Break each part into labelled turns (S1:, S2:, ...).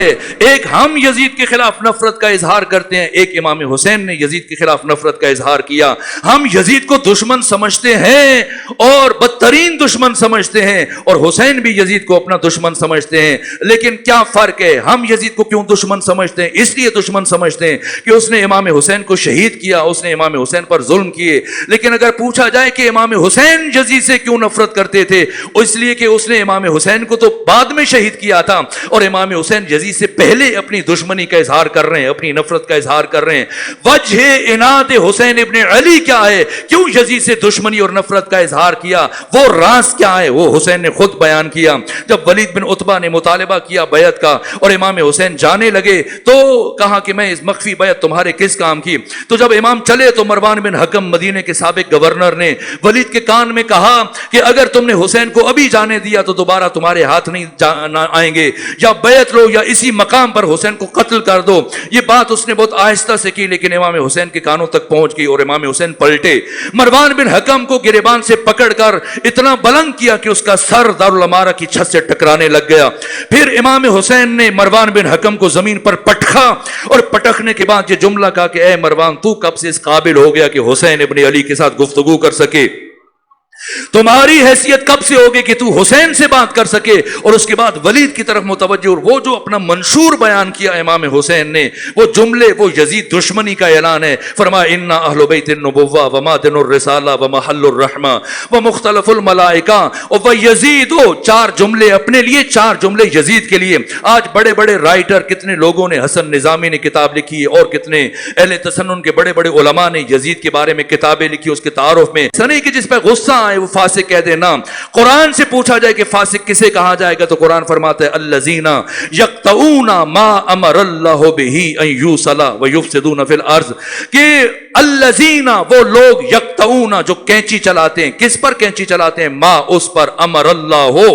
S1: ہے. ایک ہم یزید کے خلاف نفرت کا اظہار کرتے ہیں, ایک امام حسین نے یزید کے خلاف نفرت کا اظہار کیا. ہم یزید کو دشمن سمجھتے ہیں اور بدترین دشمن سمجھتے ہیں, اور حسین بھی یزید کو اپنا دشمن سمجھتے ہیں. لیکن کیا فرق ہے؟ ہم یزید کو کیوں دشمن سمجھتے ہیں؟ اس لیے دشمن سمجھتے ہیں کہ اس نے امام حسین کو شہید کیا, اس نے امام حسین پر ظلم کیے. لیکن اگر پوچھا جائے کہ امام حسین یزید سے کیوں نفرت کرتے تھے, اس لیے کہ اس نے امام حسین کو تو بعد میں شہید کیا تھا, اور امام حسین یزید سے پہلے اپنی دشمنی کا اظہار کر رہے ہیں, اپنی نفرت کا اظہار کر رہے ہیں. وجہ عناد حسین ابن علی کیا ہے؟ کیوں یزید سے دشمنی اور نفرت کا اظہار کیا؟ وہ راز کیا ہے؟ وہ حسین نے خود بیان کیا. جب ولید بن عتبہ نے مطالبہ کیا بیعت کا اور امام حسین جانے لگے تو کہا کہ میں اس مخفی بیعت تمہارے کس کام کی؟ تو جب امام چلے تو مروان بن حکم مدینے کے سابق گورنر نے ولید کے کان میں کہا کہ اگر تم نے حسین کو ابھی جانے دیا تو دوبارہ تمہارے ہاتھ نہیں آئیں گے, یا بیعت لو یا اسی مقام پر حسین کو قتل کر دو. یہ بات اس نے بہت آہستہ سے کی, لیکن امام حسین کے کانوں تک پہنچ گئی اور امام حسین پلٹے. مروان بن حکم کو گریبان سے پکڑ کر اتنا بلند کیا کہ اس کا سر دارالعمارہ کی چھت سے ٹکرانے لگ گیا. پھر امام حسین نے مروان بن حکم کو زمین پر پٹکا, اور پٹکنے کے بعد یہ جملہ کہا کہ اے مروان, تو کب سے اس قابل ہو گیا کہ حسین ابن علی کے ساتھ گفتگو کر سکے؟ تمہاری حیثیت کب سے ہوگی کہ تو حسین سے بات کر سکے؟ اور اس کے بعد ولید کی طرف متوجہ, اور وہ جو اپنا منشور بیان کیا امام حسین نے, وہ جملے, وہ یزید دشمنی کا اعلان ہے. فرمایا انا اہل بیت النبوہ ومادن الرسالہ ومحل الرحمہ ومختلف الملائکہ ویزید. چار جملے اپنے لیے, چار جملے یزید کے لیے. آج بڑے بڑے رائٹر, کتنے لوگوں نے, حسن نظامی نے کتاب لکھی ہے, اور کتنے اہل تسنن کے بڑے بڑے علماء نے یزید کے بارے میں کتابیں لکھی اس کے تعارف میں. سنی کہ جس پہ غصہ آئے وہ فاسق کہہ دے نا. قرآن سے پوچھا جائے کہ فاسق کسے کہا جائے گا تو قرآن فرماتا ہے الذین یقطعون ما امر اللہ بہ ان یوصل ویفسدون فی الارض, کہ الذین, وہ لوگ, یقطعون, جو کینچی چلاتے ہیں. کس پر کینچی چلاتے ہیں؟ ما, اس پر, امر اللہ ہو,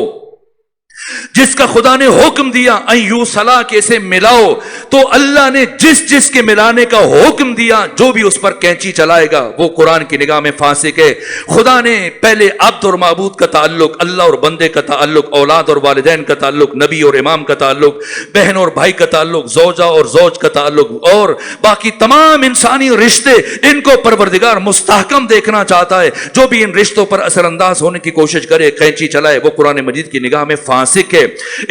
S1: جس کا خدا نے حکم دیا, ان یوصلا, کہ اسے ملاؤ. تو اللہ نے جس جس کے ملانے کا حکم دیا, جو بھی اس پر کینچی چلائے گا وہ قرآن کی نگاہ میں فاسق ہے. خدا نے پہلے عبد اور معبود کا تعلق, اللہ اور بندے کا تعلق, اولاد اور والدین کا تعلق, نبی اور امام کا تعلق, بہن اور بھائی کا تعلق, زوجہ اور زوج کا تعلق, اور باقی تمام انسانی رشتے, ان کو پروردگار مستحکم دیکھنا چاہتا ہے. جو بھی ان رشتوں پر اثر انداز ہونے کی کوشش کرے, کینچی چلائے, وہ قرآن مجید کی نگاہ میں فاسق ہے.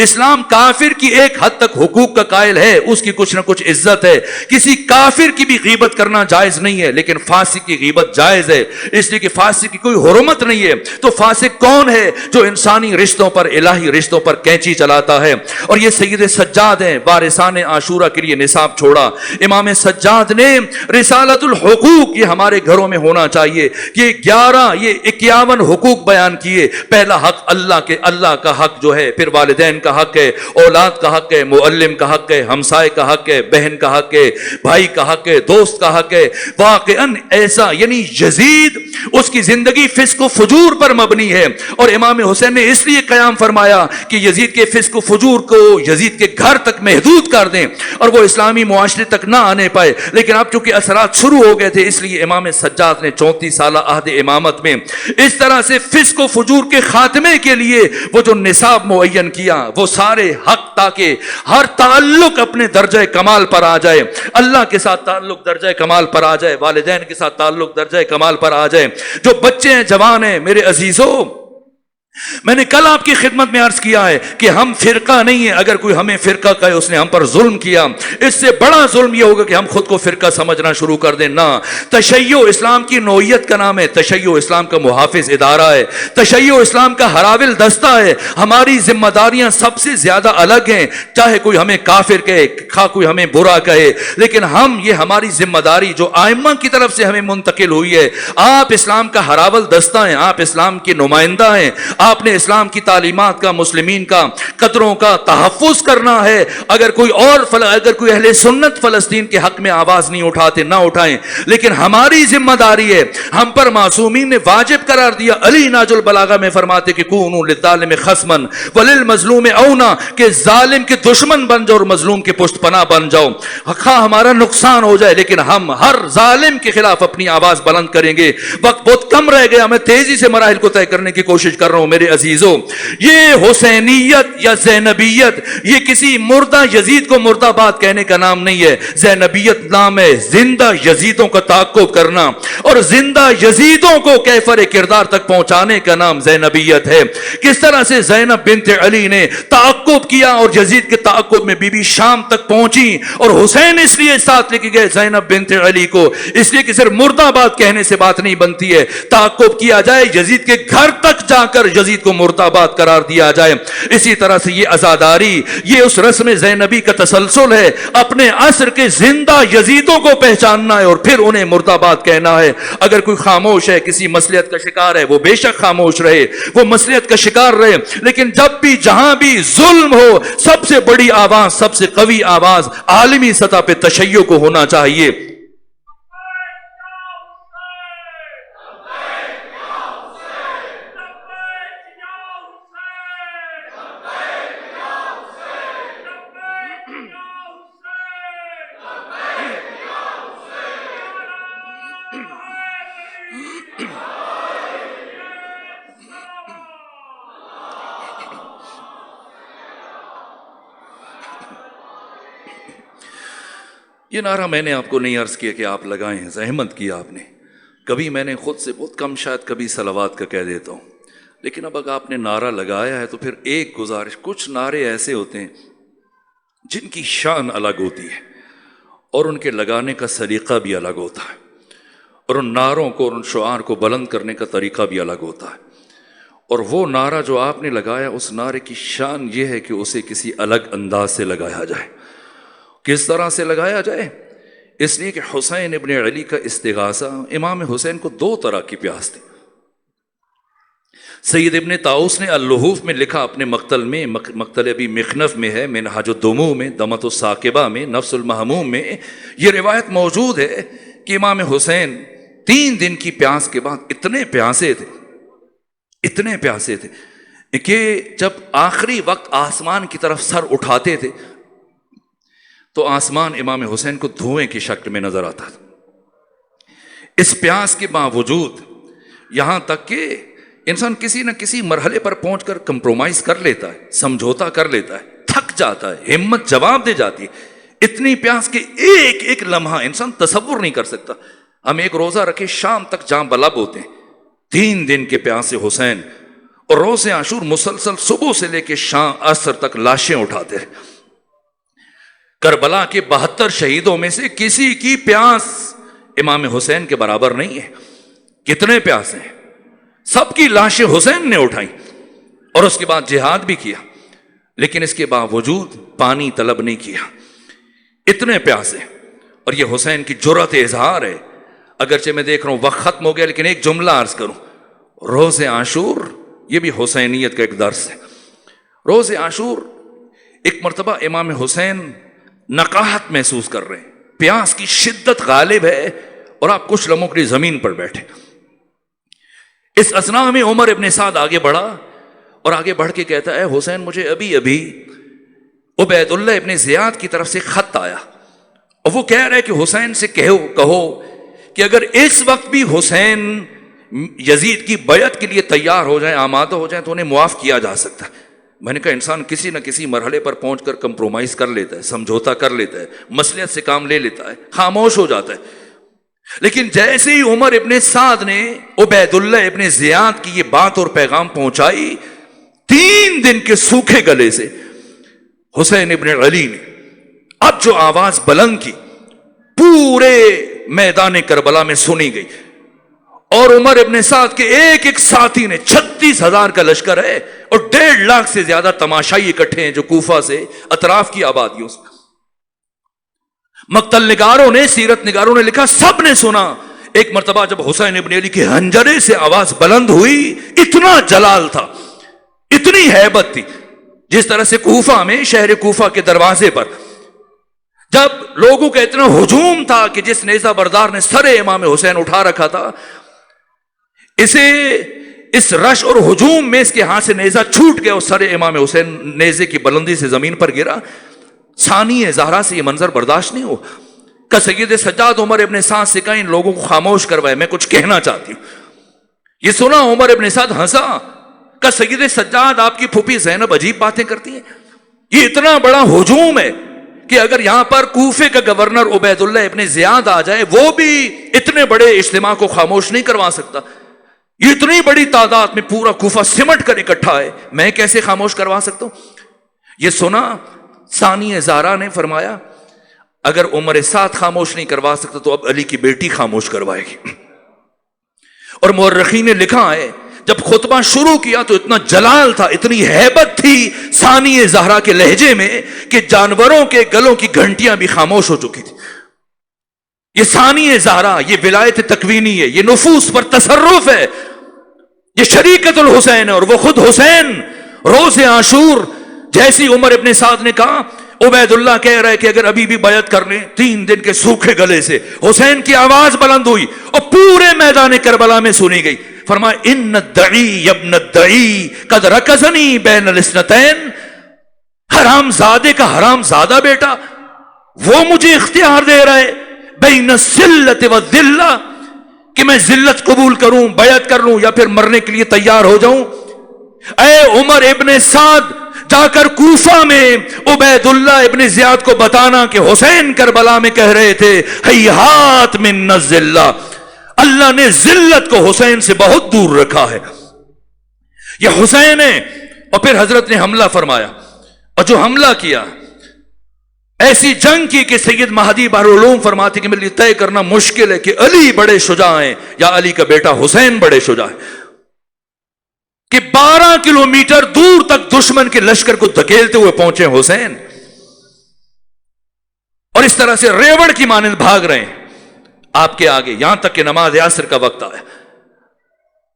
S1: اسلام کافر کی ایک حد تک حقوق کا قائل ہے, اس کی کچھ نہ کچھ عزت ہے. کسی کافر کی بھی غیبت کرنا جائز نہیں ہے, لیکن فاسق کی غیبت جائز ہے, اس لیے کہ فاسق کی کوئی حرمت نہیں ہے. تو فاسق کون ہے؟ جو انسانی رشتوں پر, الہی رشتوں پر کینچی چلاتا ہے. اور یہ سید سجاد ہیں, وارثان عاشورہ کے لیے نصاب چھوڑا. امام سجاد نے رسالت الحقوق, یہ ہمارے گھروں میں ہونا چاہیے, کہ 51 حقوق بیان کیے. پہلا حق اللہ کے, اللہ کا حق جو ہے, پھر والدین کا حق ہے, اولاد کا حق ہے, معلم کا حق ہے, ہمسائے کا حق ہے, بہن کا حق ہے, بھائی کا حق ہے, دوست کا حق ہے. واقعاً ایسا, یعنی یزید, اس کی زندگی فسق و فجور پر مبنی ہے. اور امام حسین نے اس لیے قیام فرمایا کہ یزید کے فسق و فجور کو یزید کے گھر تک محدود کر دیں, اور وہ اسلامی معاشرے تک نہ آنے پائے. لیکن اب چونکہ اثرات شروع ہو گئے تھے, اس لیے امام سجاد نے 34 سالہ عہد امامت میں اس طرح سے فسق و فجور کے خاتمے کے لیے وہ جو نصاب معین کیا, وہ سارے حق, تاکہ ہر تعلق اپنے درجہ کمال پر آ جائے. اللہ کے ساتھ تعلق درجہ کمال پر آ جائے, والدین کے ساتھ تعلق درجہ کمال پر آ جائے. جو بچے ہیں, جوان ہیں, میرے عزیزوں, میں نے کل آپ کی خدمت میں عرض کیا ہے کہ ہم فرقہ نہیں ہیں. اگر کوئی ہمیں فرقہ کہے اس نے ہم پر ظلم کیا. اس سے بڑا ظلم یہ ہوگا کہ ہم خود کو فرقہ سمجھنا شروع کر دیں. نہ, تشیع اسلام کی نوعیت کا نام ہے, تشیع اسلام کا محافظ ادارہ ہے, تشیع اسلام کا ہراول دستہ ہے. ہماری ذمہ داریاں سب سے زیادہ الگ ہیں, چاہے کوئی ہمیں کافر کہے, خواہ کوئی ہمیں برا کہے, لیکن ہم, یہ ہماری ذمہ داری جو ائمہ کی طرف سے ہمیں منتقل ہوئی ہے. آپ اسلام کا ہراول دستہ ہیں, آپ اسلام کے نمائندہ ہیں. آپ نے اسلام کی تعلیمات کا, مسلمین کا, قدروں کا تحفظ کرنا ہے. اگر کوئی اہل سنت فلسطین کے حق میں آواز نہیں اٹھاتے, نہ اٹھائیں, لیکن ہماری ذمہ داری ہے. ہم پر معصومین نے واجب قرار دیا. علی ناج البلاغہ میں فرماتے کہ کونوا للظالم خصما وللمظلوم اونا, کہ ظالم کے دشمن بن جاؤ اور مظلوم کے پشت پناہ بن جاؤ. خواہ ہمارا نقصان ہو جائے, لیکن ہم ہر ظالم کے خلاف اپنی آواز بلند کریں گے. وقت بہت کم رہ گیا, میں تیزی سے مراحل کو طے کرنے کی کوشش کر رہا ہوں. میرے عزیزوں، یہ حسینیت یا زینبیت یہ کسی مردہ یزید کو مرد آباد کہنے کا نام نہیں ہے. زینبیت نام ہے زندہ یزیدوں کا تعاقب کرنا، اور زندہ یزیدوں کو کیفر کردار تک پہنچانے کا نام زینبیت ہے. کس طرح سے زینب بنت علی نے تعاقب کیا اور یزید کے تعاقب میں بی بی شام تک پہنچی، اور حسین اس لیے ساتھ لے کے گئے زینب بنت علی کو، اس لیے کہ صرف مرد آباد کہنے سے بات نہیں بنتی ہے، تعاقب کیا جائے، یزید کے گھر تک جا کر یزید کو مرد آباد قرار دیا جائے. اسی طرح سے یہ عزاداری، یہ اس رسم زینبی کا تسلسل ہے، اپنے عصر کے زندہ یزیدوں کو پہچاننا ہے اور پھر انہیں مرد آباد کہنا ہے. اگر کوئی خاموش ہے، کسی مصلحت کا شکار ہے، وہ بے شک خاموش رہے، وہ مصلحت کا شکار رہے، لیکن جب بھی جہاں بھی ظلم ہو، سب سے بڑی آواز، سب سے قوی آواز عالمی سطح پہ تشیع کو ہونا چاہیے. یہ نعرہ میں نے آپ کو نہیں عرض کیا کہ آپ لگائیں ہیں، زحمت کیا آپ نے. کبھی میں نے خود سے بہت کم شاید کبھی صلوات کا کہہ دیتا ہوں، لیکن اب اگر آپ نے نعرہ لگایا ہے تو پھر ایک گزارش، کچھ نعرے ایسے ہوتے ہیں جن کی شان الگ ہوتی ہے اور ان کے لگانے کا سلیقہ بھی الگ ہوتا ہے، اور ان نعروں کو اور ان شعار کو بلند کرنے کا طریقہ بھی الگ ہوتا ہے. اور وہ نعرہ جو آپ نے لگایا، اس نعرے کی شان یہ ہے کہ اسے کسی الگ انداز سے لگایا جائے. کس طرح سے لگایا جائے؟ اس لیے کہ حسین ابن علی کا استغاثہ، امام حسین کو دو طرح کی پیاس تھی. سید ابن طاؤس نے اللحوف میں لکھا اپنے مقتل میں، مقتل ابی مخنف میں ہے، منہاج الدموع میں، دمۃ الثاقبہ میں، نفس المہموم میں یہ روایت موجود ہے کہ امام حسین 3 دن کی پیاس کے بعد اتنے پیاسے تھے کہ جب آخری وقت آسمان کی طرف سر اٹھاتے تھے تو آسمان امام حسین کو دھوئیں کی شکل میں نظر آتا تھا. اس پیاس کے باوجود، یہاں تک کہ انسان کسی نہ کسی مرحلے پر پہنچ کر کمپرومائز کر لیتا ہے، سمجھوتا کر لیتا ہے، تھک جاتا ہے، ہمت جواب دے جاتی ہے. اتنی پیاس کے ایک ایک لمحہ انسان تصور نہیں کر سکتا. ہم ایک روزہ رکھے شام تک جاں بلب ہوتے ہیں، 3 دن کے پیاسے حسین، اور روز عاشور مسلسل صبح سے لے کے شام عصر تک لاشیں اٹھاتے ہیں. کربلا کے 72 شہیدوں میں سے کسی کی پیاس امام حسین کے برابر نہیں ہے. کتنے پیاس ہیں، سب کی لاشیں حسین نے اٹھائیں، اور اس کے بعد جہاد بھی کیا، لیکن اس کے باوجود پانی طلب نہیں کیا. اتنے پیاسے، اور یہ حسین کی جرأت اظہار ہے. اگرچہ میں دیکھ رہا ہوں وقت ختم ہو گیا، لیکن ایک جملہ عرض کروں. روز عاشور یہ بھی حسینیت کا ایک درس ہے. روز عاشور ایک مرتبہ امام حسین نقاہت محسوس کر رہے ہیں، پیاس کی شدت غالب ہے، اور آپ کچھ لمحوں کے لیے زمین پر بیٹھے. اس اثناء میں عمر ابن سعد آگے بڑھا اور آگے بڑھ کے کہتا ہے، حسین مجھے ابھی عبید اللہ ابن زیاد کی طرف سے خط آیا، اور وہ کہہ رہے کہ حسین سے کہو کہ اگر اس وقت بھی حسین یزید کی بیعت کے لیے تیار ہو جائیں، آمادہ ہو جائیں، تو انہیں معاف کیا جا سکتا ہے. میں نے کہا انسان کسی نہ کسی مرحلے پر پہنچ کر کمپرومائز کر لیتا ہے، سمجھوتا کر لیتا ہے، مصلحت سے کام لے لیتا ہے، خاموش ہو جاتا ہے. لیکن جیسے ہی عمر ابن سعد نے عبید اللہ ابن زیاد کی یہ بات اور پیغام پہنچائی، 3 دن کے سوکھے گلے سے حسین ابن علی نے اب جو آواز بلند کی پورے میدان کربلا میں سنی گئی. اور عمر ابن سعد کے ایک ایک ساتھی نے، 36,000 کا لشکر ہے اور 1.5 لاکھ سے زیادہ تماشائی اکٹھے ہیں جو کوفہ سے اطراف کی آبادیوں سے. مقتل نگاروں نے، سیرت نگاروں نے لکھا، سب نے سنا. ایک مرتبہ جب حسین ابن علی کے حنجرے سے آواز بلند ہوئی، اتنا جلال تھا، اتنی ہیبت تھی. جس طرح سے کوفہ میں، شہر کوفہ کے دروازے پر جب لوگوں کا اتنا ہجوم تھا کہ جس نیزہ بردار نے سر امام حسین اٹھا رکھا تھا، اس رش اور ہجوم میں اس کے ہاتھ سے نیزہ چھوٹ گیا اور سر امام حسین نیزے کی بلندی سے زمین پر گرا. ثانی زہرا سے یہ منظر برداشت نہیں ہو کہ سید سجاد عمر ابن سعد سے کہا ان لوگوں کو خاموش کروائے، میں کچھ کہنا چاہتی ہوں. یہ سنا عمر ابن سعد ہنسا کہ سید سجاد آپ کی پھوپھی زینب عجیب باتیں کرتی ہیں. یہ اتنا بڑا ہجوم ہے کہ اگر یہاں پر کوفے کا گورنر عبید اللہ ابن زیاد آ جائے وہ بھی اتنے بڑے اجتماع کو خاموش نہیں کروا سکتا. یہ اتنی بڑی تعداد میں پورا کوفہ سمٹ کر اکٹھا ہے, میں کیسے خاموش کروا سکتا ہوں؟ یہ سنا ثانی زہرا نے فرمایا اگر عمر سعد خاموش نہیں کروا سکتا تو اب علی کی بیٹی خاموش کروائے گی. اور مورخین نے لکھا ہے جب خطبہ شروع کیا تو اتنا جلال تھا, اتنی ہیبت تھی ثانی زہرا کے لہجے میں کہ جانوروں کے گلوں کی گھنٹیاں بھی خاموش ہو چکی تھی. یہ ثانی زہرا, یہ ولایت تکوینی ہے, یہ نفوس پر تصرف ہے, یہ شریکت الحسین ہے. اور وہ خود حسین روز عاشور جیسی عمر ابن سعد نے کہا, عبید اللہ کہہ رہے کہ اگر ابھی بھی بیعت کر لیں 3 دن کے سوکھے گلے سے. حسین کی آواز بلند ہوئی اور پورے میدان کربلا میں سنی گئی. فرمایا ان الدعی ابن الدعی قد رکزنی بین الاثنتین, حرام زادے کا حرام زادہ بیٹا وہ مجھے اختیار دے رہا ہے بین الذلۃ والذلہ, کہ میں ذلت قبول کروں, بیعت کر لوں یا پھر مرنے کے لیے تیار ہو جاؤں. اے عمر ابن سعد, جا کر کوفہ میں عبید اللہ ابن زیاد کو بتانا کہ حسین کربلا میں کہہ رہے تھے ہیہات من الذلہ, اللہ نے ذلت کو حسین سے بہت دور رکھا ہے. یہ حسین ہے. اور پھر حضرت نے حملہ فرمایا, اور جو حملہ کیا ایسی جنگ کی کہ سید مہدی بحرالعلوم فرماتے کہ میرے لیے طے کرنا مشکل ہے کہ علی بڑے شجاع ہیں یا علی کا بیٹا حسین بڑے شجاع ہیں, کہ 12 کلومیٹر دور تک دشمن کے لشکر کو دھکیلتے ہوئے پہنچے حسین, اور اس طرح سے ریوڑ کی مانند بھاگ رہے ہیں آپ کے آگے, یہاں تک کہ نماز عصر کا وقت آیا.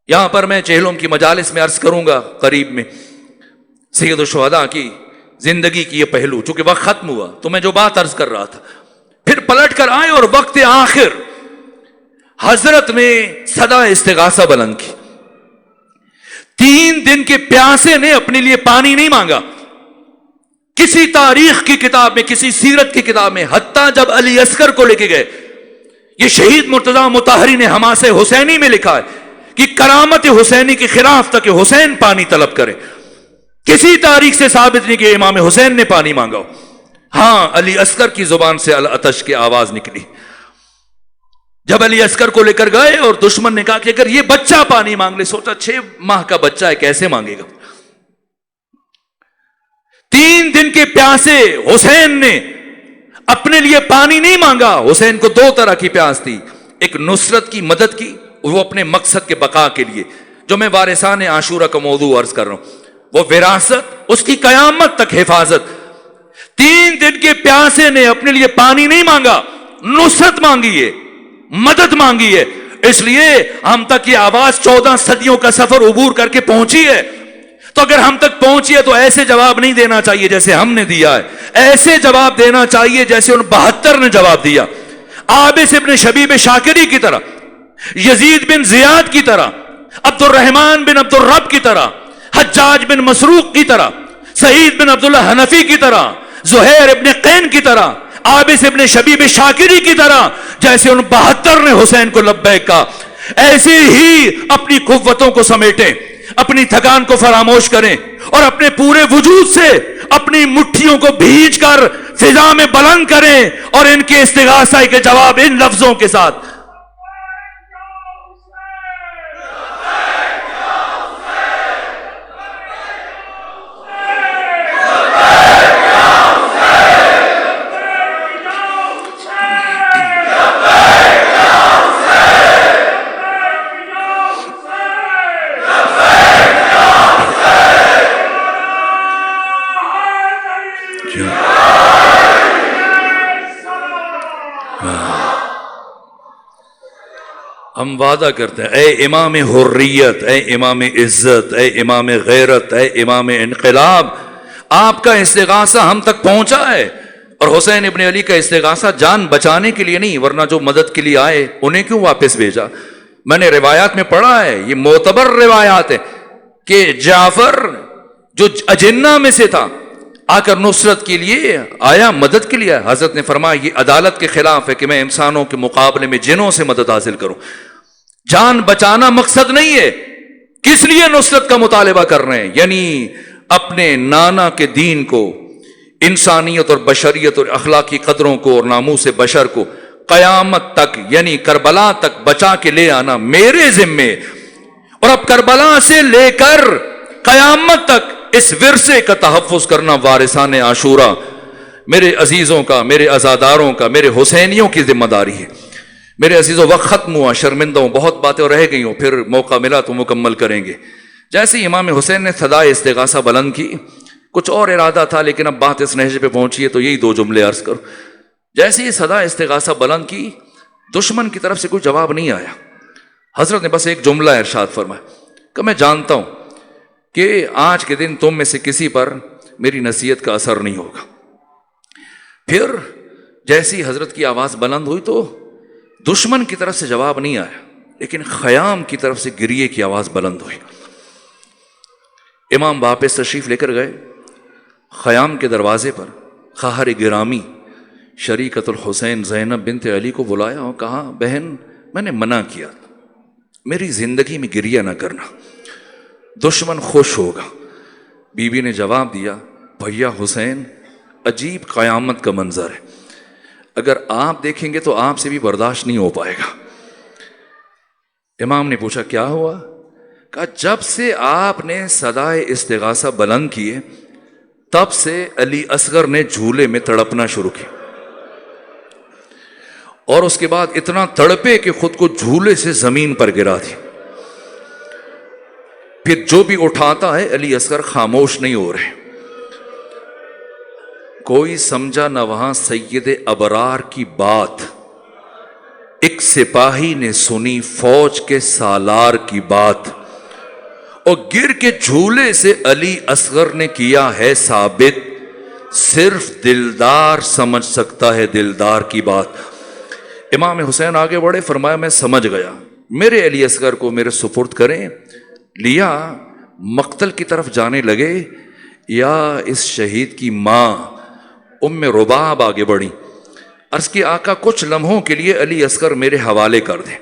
S1: یہاں پر میں چہلم کی مجالس میں عرض کروں گا قریب میں سید الشہداء کی زندگی کی یہ پہلو, چونکہ وقت ختم ہوا تو میں جو بات عرض کر رہا تھا پھر پلٹ کر آئے, اور وقت آخر حضرت نے صدا استغاثہ بلند کی. 3 دن کے پیاسے نے اپنے لیے پانی نہیں مانگا. کسی تاریخ کی کتاب میں, کسی سیرت کی کتاب میں, حتیٰ جب علی اصغر کو لے کے گئے, یہ شہید مرتضیٰ مطہری نے حماس حسینی میں لکھا ہے کہ کرامت حسینی کے خلاف تھا کہ حسین پانی طلب کرے. کسی تاریخ سے ثابت نہیں کہ امام حسین نے پانی مانگا. ہاں علی اصغر کی زبان سے العطش کی آواز نکلی. جب علی اصغر کو لے کر گئے اور دشمن نے کہا کہ اگر یہ بچہ پانی مانگ لے, سوچا 6 ماہ کا بچہ ہے کیسے مانگے گا. 3 دن کے پیاسے حسین نے اپنے لیے پانی نہیں مانگا. حسین کو 2 طرح کی پیاس تھی, ایک نصرت کی مدد کی, وہ اپنے مقصد کے بقا کے لیے, جو میں وارثان عاشورہ کا موضوع عرض کر رہا ہوں, وہ وراثت, اس کی قیامت تک حفاظت. 3 دن کے پیاسے نے اپنے لیے پانی نہیں مانگا, نصرت مانگی ہے, مدد مانگی ہے. اس لیے ہم تک یہ آواز 14 صدیوں کا سفر عبور کر کے پہنچی ہے. تو اگر ہم تک پہنچی ہے تو ایسے جواب نہیں دینا چاہیے جیسے ہم نے دیا ہے, ایسے جواب دینا چاہیے جیسے ان 72 نے جواب دیا. عابس ابن شبیب شاکری کی طرح, یزید بن زیاد کی طرح, عبد الرحمن بن عبد الرب کی طرح, حجاج بن مسروق کی طرح, سعید بن عبداللہ حنفی کی طرح, زہیر ابن قین کی طرح, عابس ابن شبیب شاکری کی طرح, جیسے ان 72 نے حسین کو لبیک کہا. ایسے ہی اپنی قوتوں کو سمیٹیں, اپنی تھکان کو فراموش کریں, اور اپنے پورے وجود سے اپنی مٹھیوں کو بھیج کر فضا میں بلند کریں, اور ان کے استغاثہ کے جواب ان لفظوں کے ساتھ ہم وعدہ کرتے ہیں, اے امام حریت, اے امام عزت, اے امام غیرت, اے امام انقلاب, آپ کا استغاثہ ہم تک پہنچا ہے. اور حسین ابن علی کا استغاثہ جان بچانے کے لیے نہیں, ورنہ جو مدد کے لیے آئے انہیں کیوں واپس بھیجا. میں نے روایات میں پڑھا ہے, یہ معتبر روایات ہے, کہ جعفر جو اجنہ میں سے تھا آ کر نصرت کے لیے آیا, مدد کے لیے آیا. حضرت نے فرمایا یہ عدالت کے خلاف ہے کہ میں انسانوں کے مقابلے میں جنوں سے مدد حاصل کروں. جان بچانا مقصد نہیں ہے کس لیے نصرت کا مطالبہ کر رہے ہیں؟ یعنی اپنے نانا کے دین کو، انسانیت اور بشریت اور اخلاقی قدروں کو اور ناموس بشر کو قیامت تک یعنی کربلا تک بچا کے لے آنا میرے ذمے، اور اب کربلا سے لے کر قیامت تک اس ورثے کا تحفظ کرنا وارثان عاشورہ میرے عزیزوں کا، میرے عزاداروں کا، میرے حسینیوں کی ذمہ داری ہے۔ میرے عزیزوں، وقت ختم ہوا، شرمندہ ہوں، بہت باتیں رہ گئی ہوں، پھر موقع ملا تو مکمل کریں گے۔ جیسے امام حسین نے صدائے استغاثہ بلند کی، کچھ اور ارادہ تھا لیکن اب بات اس نہج پہ پہنچی ہے تو یہی دو جملے عرض کرو۔ جیسے ہی صدائے استغاثہ بلند کی، دشمن کی طرف سے کوئی جواب نہیں آیا۔ حضرت نے بس ایک جملہ ارشاد فرمایا کہ میں جانتا ہوں کہ آج کے دن تم میں سے کسی پر میری نصیحت کا اثر نہیں ہوگا۔ پھر جیسی حضرت کی آواز بلند ہوئی تو دشمن کی طرف سے جواب نہیں آیا، لیکن خیام کی طرف سے گریے کی آواز بلند ہوئی۔ امام واپس تشریف لے کر گئے، خیام کے دروازے پر خواہر گرامی شریکت الحسین زینب بنت علی کو بلایا اور کہا، بہن میں نے منع کیا، میری زندگی میں گریہ نہ کرنا، دشمن خوش ہوگا۔ بی بی نے جواب دیا، بھیا حسین عجیب قیامت کا منظر ہے، اگر آپ دیکھیں گے تو آپ سے بھی برداشت نہیں ہو پائے گا۔ امام نے پوچھا کیا ہوا؟ کہا جب سے آپ نے صدائے استغاثہ بلند کیے تب سے علی اصغر نے جھولے میں تڑپنا شروع کیا، اور اس کے بعد اتنا تڑپے کہ خود کو جھولے سے زمین پر گرا دیا۔ پھر جو بھی اٹھاتا ہے علی اصغر خاموش نہیں ہو رہے۔ کوئی سمجھا نہ وہاں سید ابرار کی بات، ایک سپاہی نے سنی فوج کے سالار کی بات، اور گر کے جھولے سے علی اصغر نے کیا ہے ثابت، صرف دلدار سمجھ سکتا ہے دلدار کی بات۔ امام حسین آگے بڑھے، فرمایا میں سمجھ گیا، میرے علی اصغر کو میرے سپرد کریں۔ لیا مقتل کی طرف جانے لگے، یا اس شہید کی ماں ام رباب آگے بڑھی، عرض کی آقا کچھ لمحوں کے لیے علی اصغر میرے حوالے کر دیں۔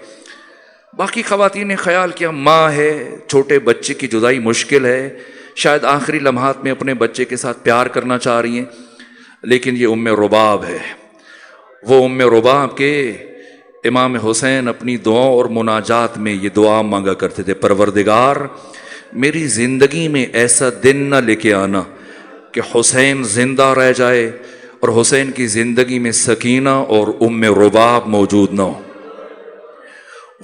S1: باقی خواتین نے خیال کیا ماں ہے، چھوٹے بچے کی جدائی مشکل ہے، شاید آخری لمحات میں اپنے بچے کے ساتھ پیار کرنا چاہ رہی ہیں، لیکن یہ ام رباب ہے۔ وہ ام رباب کے امام حسین اپنی دعاؤں اور مناجات میں یہ دعا مانگا کرتے تھے، پروردگار میری زندگی میں ایسا دن نہ لے کے آنا کہ حسین زندہ رہ جائے اور حسین کی زندگی میں سکینہ اور ام رباب موجود نہ ہو۔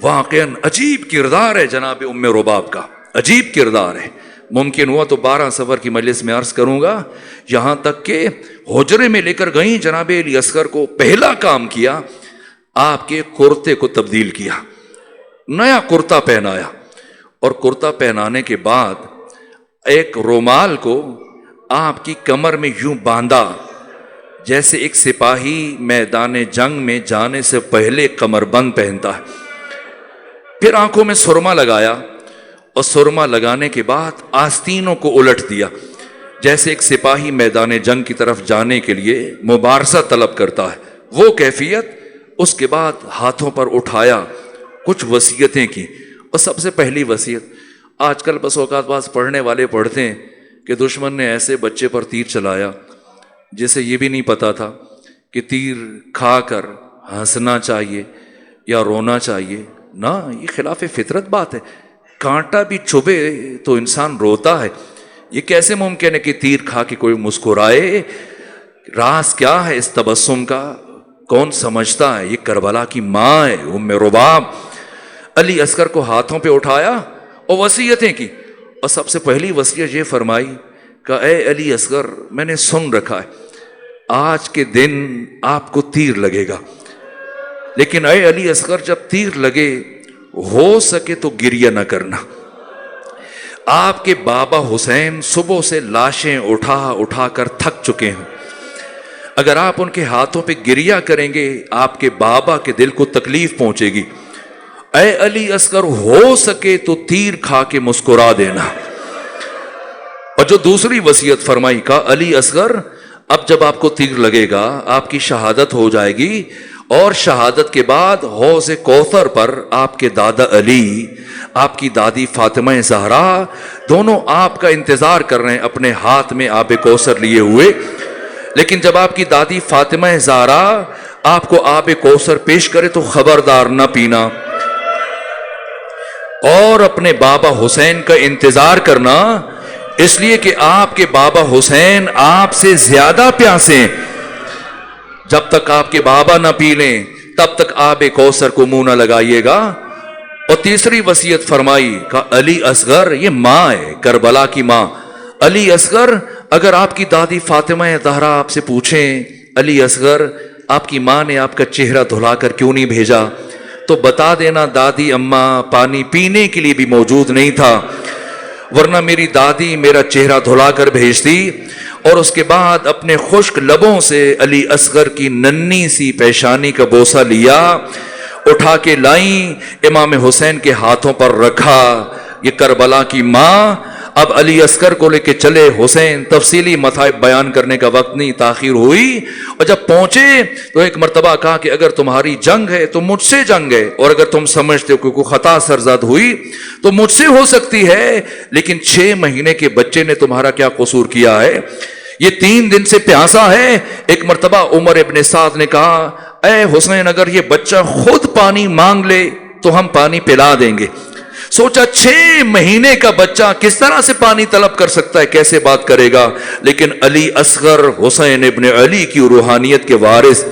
S1: واقعاً عجیب کردار ہے جناب ام رباب کا، عجیب کردار ہے۔ ممکن ہوا تو 12 صفر کی مجلس میں عرض کروں گا، یہاں تک کہ حجرے میں لے کر گئیں جناب علی اصغر کو، پہلا کام کیا آپ کے کرتے کو تبدیل کیا، نیا کرتا پہنایا، اور کرتا پہنانے کے بعد ایک رومال کو آپ کی کمر میں یوں باندھا جیسے ایک سپاہی میدان جنگ میں جانے سے پہلے کمر بند پہنتا ہے۔ پھر آنکھوں میں سرما لگایا، اور سرما لگانے کے بعد آستینوں کو الٹ دیا جیسے ایک سپاہی میدان جنگ کی طرف جانے کے لیے مبارزہ طلب کرتا ہے، وہ کیفیت۔ اس کے بعد ہاتھوں پر اٹھایا، کچھ وصیتیں کی، اور سب سے پہلی وصیت، آج کل بس اوقات بعض پڑھنے والے پڑھتے ہیں کہ دشمن نے ایسے بچے پر تیر چلایا جسے یہ بھی نہیں پتا تھا کہ تیر کھا کر ہنسنا چاہیے یا رونا چاہیے، نہ، یہ خلاف فطرت بات ہے۔ کانٹا بھی چبھے تو انسان روتا ہے، یہ کیسے ممکن ہے کہ تیر کھا کے کوئی مسکرائے؟ راز کیا ہے اس تبسم کا؟ کون سمجھتا ہے؟ یہ کربلا کی ماں ہے ام رباب۔ علی اصغر کو ہاتھوں پہ اٹھایا اور وصیتیں کی، اور سب سے پہلی وصیت یہ فرمائی کہ اے علی اصغر میں نے سن رکھا ہے آج کے دن آپ کو تیر لگے گا، لیکن اے علی اصغر جب تیر لگے ہو سکے تو گریہ نہ کرنا۔ آپ کے بابا حسین صبح سے لاشیں اٹھا اٹھا کر تھک چکے ہیں، اگر آپ ان کے ہاتھوں پہ گریہ کریں گے آپ کے بابا کے دل کو تکلیف پہنچے گی۔ اے علی اصغر ہو سکے تو تیر کھا کے مسکرا دینا۔ اور جو دوسری وصیت فرمائی کا علی اصغر اب جب آپ کو تیر لگے گا آپ کی شہادت ہو جائے گی، اور شہادت کے بعد حوض کوثر پر آپ کے دادا علی آپ کی دادی فاطمہ زہرا دونوں آپ کا انتظار کر رہے ہیں اپنے ہاتھ میں آب کوثر لیے ہوئے. لیکن جب آپ کی دادی فاطمہ زہرا آپ کو آب کوثر پیش کرے تو خبردار نہ پینا اور اپنے بابا حسین کا انتظار کرنا، اس لیے کہ آپ کے بابا حسین آپ سے زیادہ پیاسے ہیں. جب تک آپ کے بابا نہ پی لیں تب تک آب کوثر کو منہ نہ لگائیے گا. اور تیسری وصیت فرمائی کہ علی اصغر، یہ ماں ہے، کربلا کی ماں، علی اصغر اگر آپ کی دادی فاطمہ زہرا آپ سے پوچھیں علی اصغر آپ کی ماں نے آپ کا چہرہ دھلا کر کیوں نہیں بھیجا، تو بتا دینا دادی اماں پانی پینے کے لیے بھی موجود نہیں تھا، ورنہ میری دادی میرا چہرہ دھلا کر بھیجتی. اور اس کے بعد اپنے خشک لبوں سے علی اصغر کی ننھی سی پیشانی کا بوسہ لیا، اٹھا کے لائیں، امام حسین کے ہاتھوں پر رکھا. یہ کربلا کی ماں اب علی اصغر کو لے کے چلے حسین. تفصیلی مصائب بیان کرنے کا وقت نہیں، تاخیر ہوئی. اور جب پہنچے تو ایک مرتبہ کہا کہ اگر تمہاری جنگ ہے تو مجھ سے جنگ ہے، اور اگر تم سمجھتے ہو کہ کوئی خطا سرزد ہوئی تو مجھ سے ہو سکتی ہے، لیکن 6 مہینے کے بچے نے تمہارا کیا قصور کیا ہے، یہ 3 دن سے پیاسا ہے. ایک مرتبہ عمر ابن سعد نے کہا اے حسین اگر یہ بچہ خود پانی مانگ لے تو ہم پانی پلا دیں گے. سوچا 6 مہینے کا بچہ کس طرح سے پانی طلب کر سکتا ہے، کیسے بات کرے گا. لیکن علی اصغر حسین ابن علی کی روحانیت کے وارث،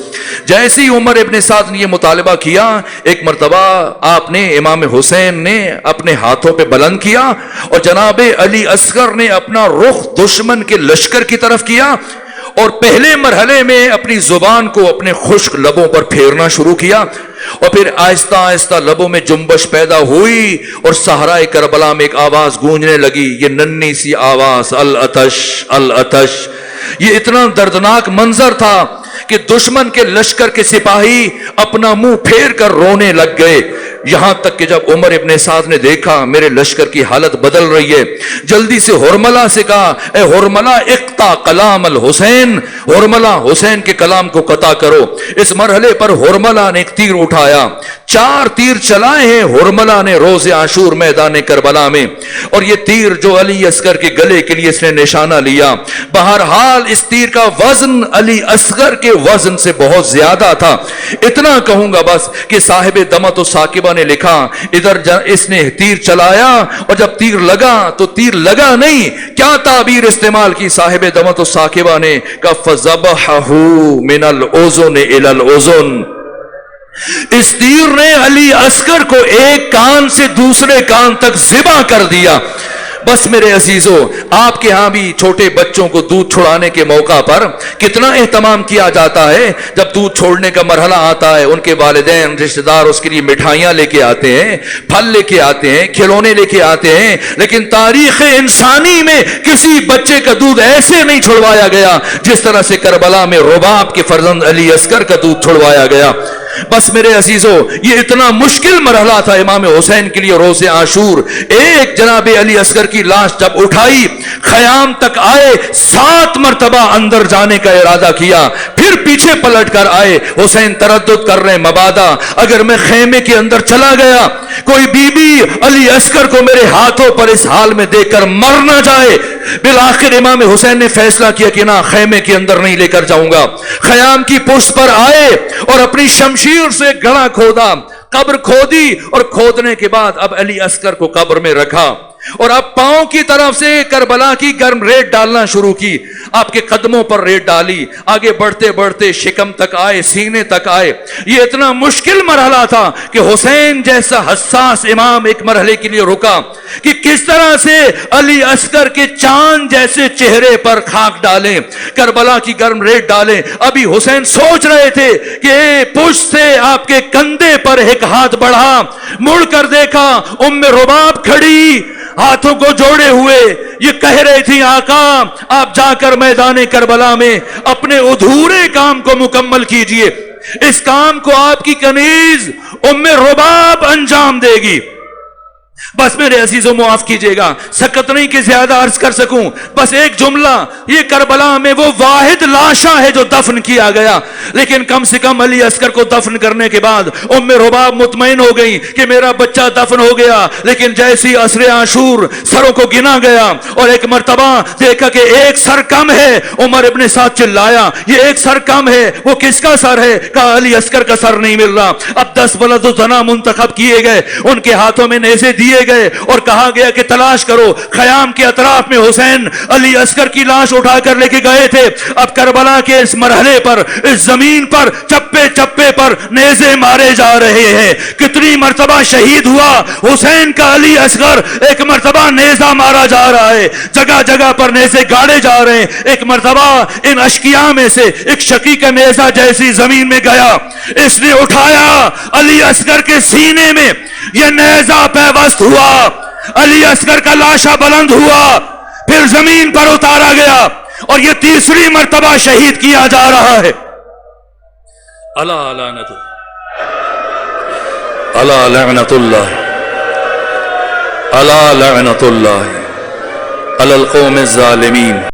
S1: جیسے ہی عمر ابن سعد نے یہ مطالبہ کیا، ایک مرتبہ آپ نے امام حسین نے اپنے ہاتھوں پہ بلند کیا اور جناب علی اصغر نے اپنا رخ دشمن کے لشکر کی طرف کیا اور پہلے مرحلے میں اپنی زبان کو اپنے خشک لبوں پر پھیرنا شروع کیا، اور پھر آہستہ آہستہ لبوں میں جنبش پیدا ہوئی اور صحرائے کربلا میں ایک آواز گونجنے لگی. یہ ننھی سی آواز العطش العطش. یہ اتنا دردناک منظر تھا کہ دشمن کے لشکر کے سپاہی اپنا منہ پھیر کر رونے لگ گئے. یہاں تک کہ جب عمر ابن سعد نے دیکھا میرے لشکر کی حالت بدل رہی ہے، جلدی سے ہرملہ سے کہا اے ہرملہ اقطع کلام الحسین، ہرملہ حسین کے کلام کو قطع کرو. اس مرحلے پر ہرملہ نے ایک تیر اٹھایا، 4 تیر چلائے ہیں ہرملہ نے روز عاشور میدان کربلا میں، اور یہ تیر جو علی اصغر کے گلے کے لیے اس نے نشانہ لیا. بہرحال اس تیر کا وزن علی اصغر کے وزن سے بہت زیادہ تھا. اتنا کہوں گا بس کہ صاحب دمت و ثاقبہ نے لکھا ادھر اس نے تیر چلایا اور جب تیر لگا تو تیر لگا نہیں، کیا تعبیر استعمال کی صاحب دمت و ثاقبہ نے کہ فَذَبَحَهُ مِنَ الْأُذُنِ إِلَى الْأُذُنِ. اس تیر نے علی اصغر کو ایک کان سے دوسرے کان تک ذبح کر دیا. بس میرے عزیزو، آپ کے ہاں بھی چھوٹے بچوں کو دودھ چھڑانے کے موقع پر کتنا اہتمام کیا جاتا ہے. جب دودھ چھوڑنے کا مرحلہ آتا ہے ان کے والدین رشتہ دار اس کے لیے مٹھائیاں لے کے آتے ہیں، پھل لے کے آتے ہیں، کھلونے لے کے آتے ہیں، لیکن تاریخ انسانی میں کسی بچے کا دودھ ایسے نہیں چھڑوایا گیا جس طرح سے کربلا میں رباب کے فرزند علی اصغر کا دودھ چھڑوایا گیا. بس میرے عزیزو، یہ اتنا مشکل مرحلہ تھا امام حسین کے لیے روز عاشور. ایک جناب علی اصغر کی لاش جب اٹھائی، خیام تک آئے، 7 مرتبہ اندر جانے کا ارادہ کیا، پھر پیچھے پلٹ کر آئے. حسین تردد کر رہے، مبادا اگر میں خیمے کے اندر چلا گیا کوئی بی بی علی اصغر کو میرے ہاتھوں پر اس حال میں دیکھ کر مر نہ جائے. بالآخر امام حسین نے فیصلہ کیا کہ نہ، خیمے کے اندر نہیں لے کر جاؤں گا. خیام کی پشت پر آئے اور اپنی شمشیر سے گڑھا کھودا، قبر کھودی، اور کھودنے کے بعد اب علی اصغر کو قبر میں رکھا اور اب پاؤں کی طرف سے کربلا کی گرم ریت ڈالنا شروع کی. آپ کے قدموں پر ریت ڈالی، آگے بڑھتے بڑھتے شکم تک آئے، سینے تک آئے. یہ اتنا مشکل مرحلہ تھا کہ حسین جیسا حساس امام ایک مرحلے کے لیے رکا کہ کس طرح سے علی اصغر کے چاند جیسے چہرے پر خاک ڈالیں، کربلا کی گرم ریت ڈالیں. ابھی حسین سوچ رہے تھے کہ پشت سے آپ کے کندھے پر ایک ہاتھ بڑھا، مڑ کر دیکھا ام رباب کھڑی ہاتھوں کو جوڑے ہوئے. یہ کہہ رہی تھی آقا آپ جا کر میدان کربلا میں اپنے ادھورے کام کو مکمل کیجئے، اس کام کو آپ کی کنیز ام رباب انجام دے گی. بس میرے عزیزوں معاف کیجئے گا، سکت نہیں کہ زیادہ عرض کر سکوں، بس ایک جملہ، یہ کربلا میں وہ واحد لاشا ہے جو دفن کیا گیا، لیکن کم سے کم علی اصغر کو دفن کرنے کے بعد ام رباب مطمئن ہو گئی کہ میرا بچہ دفن ہو گیا، لیکن جیسی عصر عاشور سروں کو گنا گیا اور ایک مرتبہ دیکھا کہ ایک سر کم ہے، عمر ابن سعد چلایا یہ ایک سر کم ہے، وہ کس کا سر ہے؟ کہا علی اصغر کا سر نہیں مل رہا۔ اب 10 ولد و زنا منتخب کیے گئے، ان کے ہاتھوں میں نیزے دیے گئے اور کہا گیا کہ تلاش کرو۔ خیام کے اطراف میں حسین علی اصغر کی لاش اٹھا کر لے کے گئے تھے۔ اب کربلا کے اس مرحلے پر، اس زمین پر چپے چپے پر نیزے مارے جا رہے ہیں۔ کتنی مرتبہ شہید ہوا حسین کا علی اصغر، ایک مرتبہ نیزہ مارا جا رہا ہے، جگہ جگہ پر نیزے گاڑے جا رہے ہیں۔ ایک مرتبہ ان اشقیاء میں سے ایک شقی کا نیزہ جیسی زمین میں گیا، اس نے اٹھایا، علی اصغر کے سینے میں یہ نیزہ پیوست ہوا، علی اصغر کا لاشا بلند ہوا، پھر زمین پر اتارا گیا اور یہ تیسری مرتبہ شہید کیا جا رہا ہے۔ الا لعنت الا لعنت اللہ الا لعنت اللہ علی القوم الظالمین۔